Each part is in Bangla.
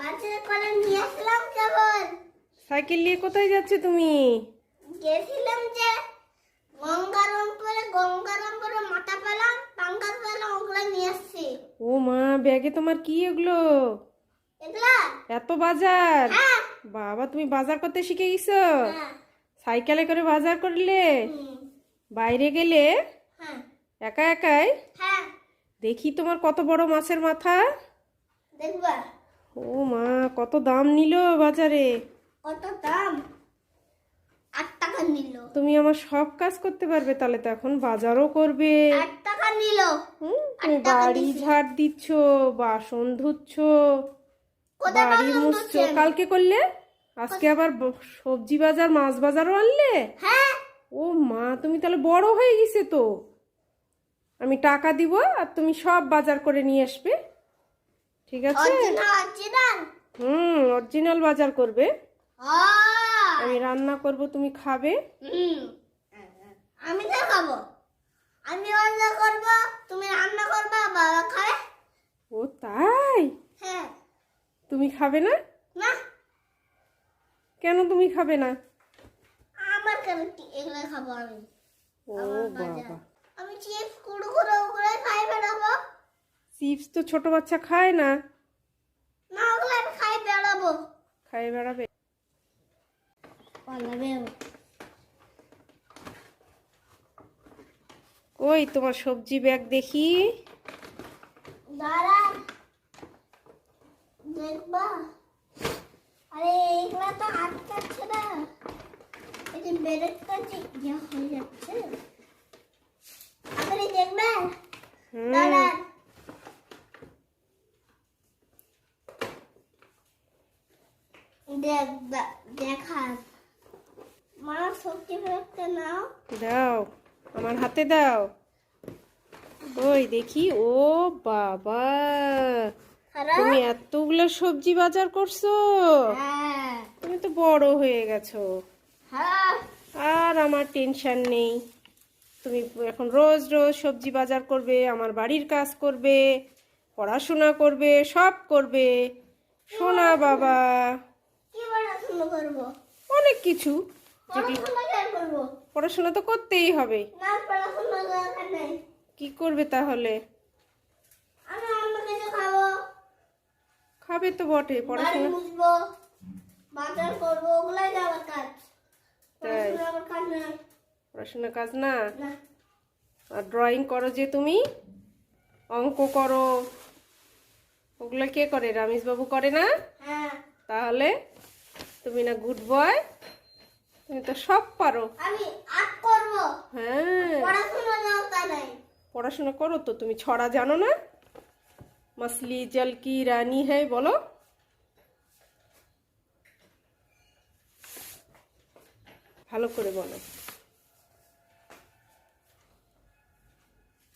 বাজার করে নিয়ে আসলাম কেবল। সাইকেল নিয়ে কোথায় যাচ্ছে তুমি? গেছিলাম যে গঙ্গারামপুরে মাথা পেলাম, পাঙ্গাস পেলাম, ওগুলো নিয়ে আসছি। ও মা, ব্যাগে তোমার কি এগুলো? এগুলা? এত বাজার? হ্যাঁ। বাবা, তুমি বাজার করতে শিখে গেছো? হ্যাঁ। সাইকেলে করে বাজার করলে? হুম। বাইরে গেলে হ্যাঁ। একা একাই? হ্যাঁ। দেখি তোমার কত বড় মাছের মাথা। দেখবা? ও মা, কত দাম নিল বাজারে? কত দাম? 8 টাকা নিল। তুমি আমার সব কাজ করতে পারবে তাহলে, তো এখন বাজারও করবে। 8 টাকা নিল। তুমি 8 টাকা বাড়ি দিছি। ঝাড় দিচ্ছ, বাসন ধুচ্ছ, কোথায় বাড়ি বাসন মুছছো। ধুচ্ছি আমি? কালকে করলে, আজকে আবার সবজি বাজার মাছ বাজারও আনলে। হ্যাঁ। ও মা, তুমি তাহলে বড় হয়ে গেছে তো। আমি টাকা দিব আর তুমি সব বাজার করে নিয়ে আসবে, ঠিক আছে? অরিজিনাল। অরিজিনাল বাজার করবে। আহ, আমি রান্না করব, তুমি খাবে। হুম। আমি তো খাবো। আমি রান্না করব, তুমি রান্না করবে, বাবা খাবে। ও তাই? হ্যাঁ। তুমি খাবে না? না, কেন তুমি খাবে না? আমার কেন এগুলো খাবো আমি? ও আমার বাজার। বাবা, আমি চিপস কুড়কুড়ে ওগুলো খাই বেড়াবো। চিপস তো ছোট বাচ্চা খায় না। না, ওগুলো আমি খাই বেড়াবো। খাই বেড়াবে। পালাবে। ওই তোমার সবজি ব্যাগ দেখি। দাঁড়া, দেখবা? আরে এগুলা তো আটকাচ্ছে না। এই যে বেরেটটা যে ইয়ে হয়ে যাচ্ছে। আপনি দেখবে? দাঁড়া। দেখা মা, সবজি ব্যাগটা নাও। দাও, আমার হাতে দাও। ওই দেখি। ও বাবা, খারাপ? তুমি এতগুলো সবজি বাজার করছো? হ্যাঁ। তুমি তো বড় হয়ে গেছো। হ্যাঁ। আর আমার টেনশন নেই। তুমি এখন রোজ রোজ সবজি বাজার করবে, আমার বাড়ির কাজ করবে, পড়াশোনা করবে, সব করবে। সোনা বাবা, কি পড়াশোনা করবো? অনেক কিছু। যদি পড়াশোনা কেন করবো? পড়াশোনা তো করতেই হবে। না, পড়াশোনা দরকার নেই। কি করবে তাহলে? আমি অন্য কিছু খাবো। খাবে তো বটে, বাড়ি পড়াশোনা। মুছবো, বাজার করবো, ওগুলাই তো আমার কাজ। তাই? পড়াশোনা আমার কাজ না। পড়াশোনা কাজ না? না। আর ড্রয়িং করো যে তুমি, অঙ্ক করো, ওগুলো কে করে? রামেশ বাবু করে না? হ্যাঁ। তাহলে তুমি না গুড বয়? তুমি তো সব পারো। আমি আর্ট করবো। হ্যাঁ, পড়াশোনা দরকার নাই। পড়াশোনা করো তো। তুমি ছড়া জানো না? মছলি জল কি রানী হ্যায় বলো। ভালো করে বলো।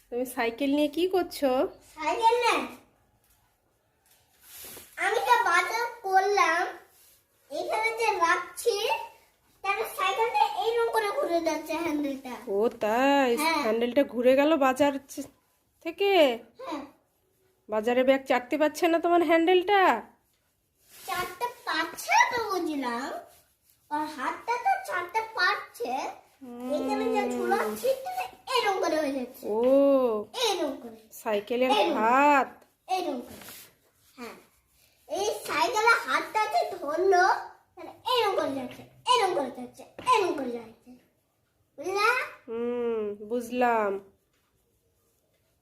তুমি সাইকেল নিয়ে কি করছো? সাইকেল না, আমি তো বাজার করলাম, এখানে যে রাখছি তার সাইকেলটা এইরকম করে ঘুরে যাচ্ছে হ্যান্ডেলটা। ও তাই? হ্যাঁ। হ্যান্ডেলটা ঘুরে গেল বাজার থেকে। হ্যাঁ। বাজারে ব্যাগ চাটতে পারছে না তোমার হ্যান্ডেলটা? চারটে পাচ্ছে তো বুঝলাম, আর হাতটা তো চারটে পাচ্ছে। এখানে যে ঝুলাচ্ছি এরকম করে হয়ে যাচ্ছে। ও, এরকম করে, সাইকেলের এরকম। হাত। এরকম করে। হ্যাঁ, এই সাইকেলে হাতটা যে ধরলো, তাহলে এরকম করে যাচ্ছে, এরকম করে যাচ্ছে, এরকম করে যাচ্ছে। বুঝলা? বুঝলাম।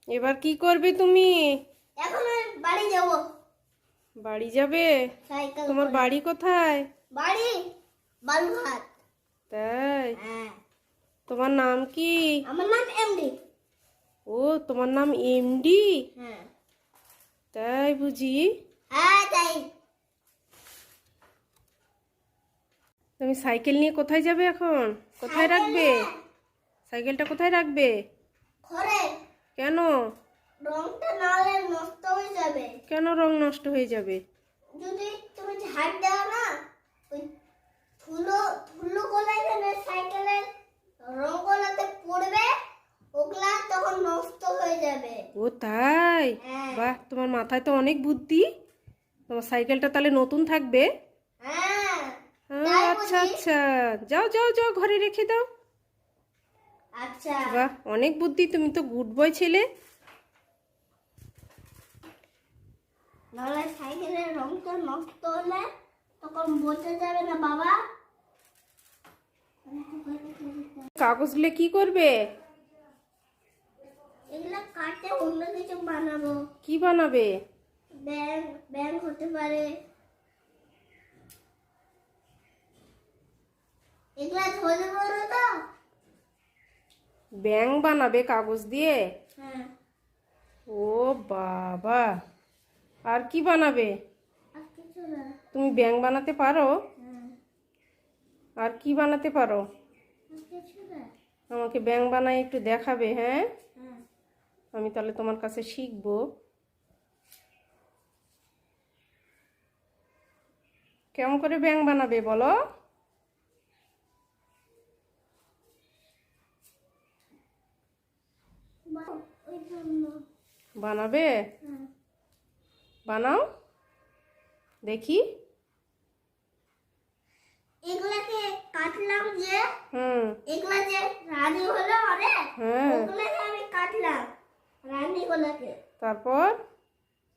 এবার কি করবে তুমি? এখন আমি বাড়ি যাব। বাড়ি যাবে? সাইকেল তোমার করে। বাড়ি কোথায়? বাড়ি বালুঘাট। তাই? হ্যাঁ। তোমার নাম কি? আমার নাম এমডি। ও, তোমার নাম এমডি? হ্যাঁ। তাই বুঝি? হ্যাঁ, তাই। তুমি সাইকেল নিয়ে কোথায় যাবে এখন? কোথায় রাখবে সাইকেলটা? কোথায় রাখবে? ঘরে কেন? রংটা নাহলে নষ্ট হয়ে যাবে। কেন রং নষ্ট হয়ে যাবে? যদি তুমি ঝাড় দাও না, ওই ধুলো ধুলো গুলো এখানে সাইকেলের রং গুলাতে পড়বে, ওগুলা তখন নষ্ট হয়ে যাবে। ও তাই? হ্যাঁ। বাহ, তোমার মাথায় তো অনেক বুদ্ধি। তোমার সাইকেলটা তাহলে নতুন থাকবে? হ্যাঁ আচ্ছা আচ্ছা, যাও যাও যাও, ঘরে রেখে দাও। আচ্ছা বাহ, অনেক বুদ্ধি, তুমি তো গুড বয় ছেলে। নাহলে সাইকেলের রংটা নষ্ট হলে তখন বোঝা যাবে না বাবা। কাগজগুলো কি করবে? এগুলা কাটে অন্য কিছু বানাবো। কি বানাবে? ব্যাং ব্যাং হতে পারে। এগুলা ধরে বলো তো। ব্যাঙ বানাবে কাগজ দিয়ে? হ্যাঁ ও বাবা, আর কি বানাবে? আর কিছু না। তুমি ব্যাঙ বানাতে পারো? হ্যাঁ আর কি বানাতে পারো? আর কিছু না। আমাকে ব্যাঙ বানাই একটু দেখাবে? হ্যাঁ, হ্যাঁ আমি তাহলে তোমার কাছে শিখবো। কেমন করে ব্যাঙ বানাবে বলো? ওই জন্য। বানাবে? হ্যাঁ বানাও দেখি। এগুলাকে কাটলাম যে, হুম। এগুলা যে রানী হলো অনেক, হ্যাঁ, ওগুলাকে আমি কাটলাম রানী গুলাকে। তারপর?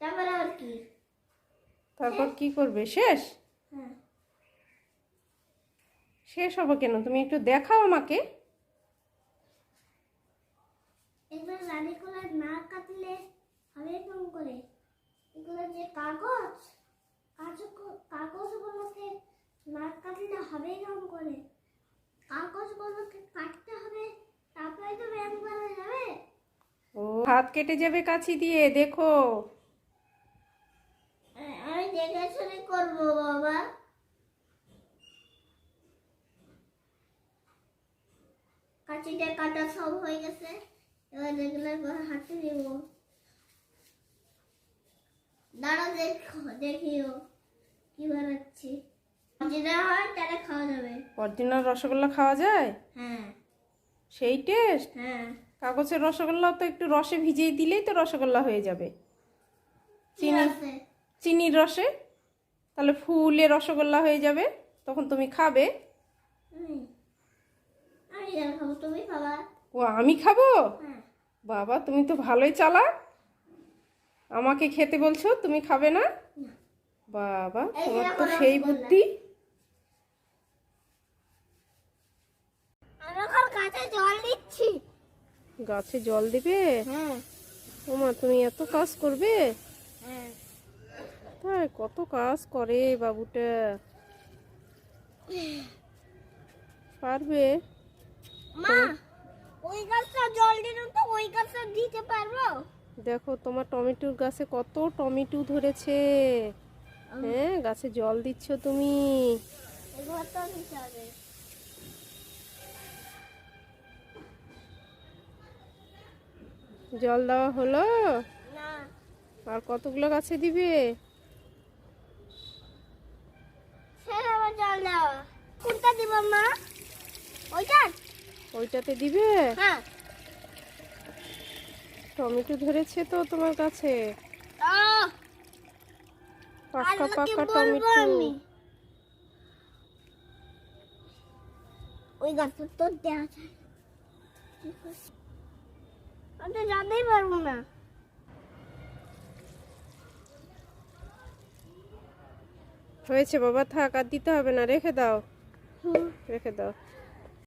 তারপরে আর কি? তারপর কি করবে? শেষ? হ্যাঁ শেষ হবে কেন? তুমি একটু দেখাও আমাকে। এগুলো রানী গুলা না কাটলে হবে কেমন করে? এগুলো যে কাগজ, কাগজগুলোকে না কাটলে হবে কেমন করে? কাগজগুলোকে কাটতে হবে, তারপরে তো ব্যাগ বানা যাবে। ও, হাত কেটে যাবে কাঁচি দিয়ে, দেখো। আমি দেখে শুনে করবো বাবা। কাঁচিটা কাটা সব হয়ে গেছে, এবার এগুলো হাতে দিব। দাঁড়া দেখিও কি বানাচ্ছি। যেটা হয় তাহলে খাওয়া যাবে। অরিজিনাল রসগোল্লা খাওয়া যায়? হ্যাঁ সেই টেস্ট? হ্যাঁ কাগজের রসগোল্লা তো একটু রসে ভিজিয়ে দিলেই তো রসগোল্লা হয়ে যাবে। কি আছে? চিনির রসে, তাহলে ফুলে রসগোল্লা হয়ে যাবে, তখন তুমি খাবে। হুম, আমি যা খাবো তুমি খাবা। ও, আমি খাবো? হ্যাঁ বাবা, তুমি তো ভালোই চালাক, আমাকে খেতে বলছো, তুমি খাবে না? না। বাবা, এই যে তোমার তো দেখো সেই রসগোল্লা। বুদ্ধি। আমি এখন কাছে জল দিচ্ছি। গাছে জল দিবে? হ্যাঁ ওমা, তুমি এত কাজ করবে? হ্যাঁ তাই, কত কাজ করে বাবুটা। পারবে? মা, ওই গাছটা জল দিন তো ওই গাছটা দিতে পারবো? দেখো, তোমার টমেটোর গাছে কত টমেটো ধরেছে। হ্যাঁ, গাছে জল দিচ্ছ তুমি। এগুলো তো দিতে হবে। জল দেওয়া হলো? না আর কতগুলো গাছে দিবে? সেটা আবার জল দেওয়া। কোনটা দিব মা? ওইটা? ওইটাতে দিবে? হ্যাঁ টমেটো ধরেছে তো তোমার কাছে, আহ, পাকা আল্লাহকে পাকা বলবো টমেটো। আমি। ওই গাছটা তো দেওয়া যায়। আমি তো জানতেই পারবো না। হয়েছে বাবা, থাক, আর দিতে হবে না, রেখে দাও, হুম। রেখে দাও।